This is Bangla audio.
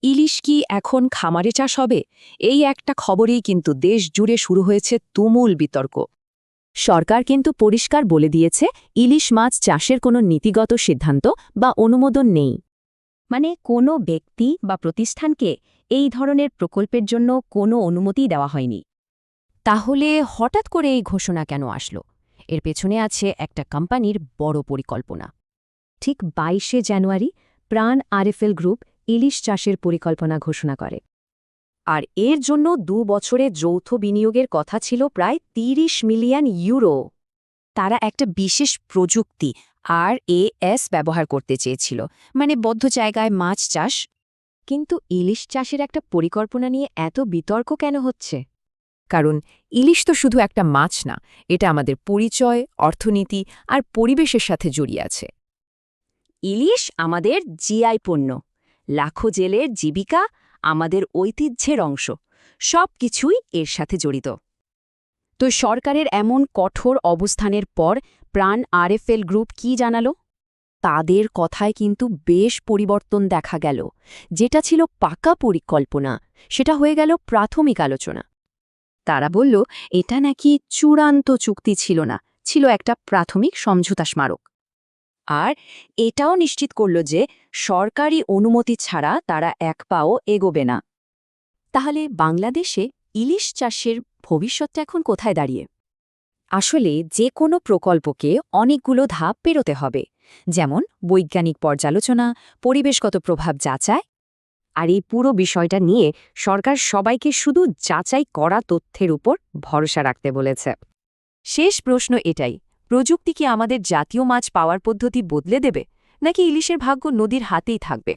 ইলিশ কি এখন খামারে চাষ হবে? এই একটা খবরেই কিন্তু দেশ জুড়ে শুরু হয়েছে তুমুল বিতর্ক। সরকার কিন্তু পরিষ্কার বলে দিয়েছে ইলিশ মাছ চাষের কোনো নীতিগত সিদ্ধান্ত বা অনুমোদন নেই। মানে কোনো ব্যক্তি বা প্রতিষ্ঠানকে এই ধরনের প্রকল্পের জন্য কোনো অনুমতি দেওয়া হয়নি। তাহলে হঠাৎ করে এই ঘোষণা কেন আসলো? এর পেছনে আছে একটা কোম্পানির বড় পরিকল্পনা। ঠিক ২২শে জানুয়ারি প্রাণ আরএফএল গ্রুপ ইলিশ চাষের পরিকল্পনা ঘোষণা করে। আর এর জন্য ২ বছরে যৌথ বিনিয়োগের কথা ছিল প্রায় ৩০ মিলিয়ন ইউরো। তারা একটা বিশেষ প্রযুক্তি RAS ব্যবহার করতে চেয়েছিল, মানে বদ্ধ জায়গায় মাছ চাষ। কিন্তু ইলিশ চাষের একটা পরিকল্পনা নিয়ে এত বিতর্ক কেন হচ্ছে? কারণ ইলিশ তো শুধু একটা মাছ না, এটা আমাদের পরিচয়, অর্থনীতি আর পরিবেশের সাথে জড়িয়ে আছে। ইলিশ আমাদের জিআই পণ্য, লাখো জেলের জীবিকা, আমাদের ঐতিহ্যের অংশ, সব কিছুই এর সাথে জড়িত। তো সরকারের এমন কঠোর অবস্থানের পর প্রাণ আরএফএল গ্রুপ কি জানালো? তাদের কথায় কিন্তু বেশ পরিবর্তন দেখা গেল। যেটা ছিল পাকা পরিকল্পনা, সেটা হয়ে গেল প্রাথমিক আলোচনা। তারা বলল এটা নাকি চূড়ান্ত চুক্তি ছিল না, ছিল একটা প্রাথমিক সমঝোতা স্মারক। আর এটাও নিশ্চিত করল যে সরকারি অনুমতি ছাড়া তারা এক পাও এগোবে না। তাহলে বাংলাদেশে ইলিশ চাষের ভবিষ্যৎটা এখন কোথায় দাঁড়িয়ে? আসলে যে কোনো প্রকল্পকে অনেকগুলো ধাপ পেরোতে হবে, যেমন বৈজ্ঞানিক পর্যালোচনা, পরিবেশগত প্রভাব যাচাই। আর এই পুরো বিষয়টা নিয়ে সরকার সবাইকে শুধু যাচাই করা তথ্যের উপর ভরসা রাখতে বলেছে। শেষ প্রশ্ন এটাই, প্রযুক্তি কি আমাদের জাতীয় মাছ পাওয়ার পদ্ধতি বদলে দেবে, নাকি ইলিশের ভাগ্য নদীর হাতেই থাকবে?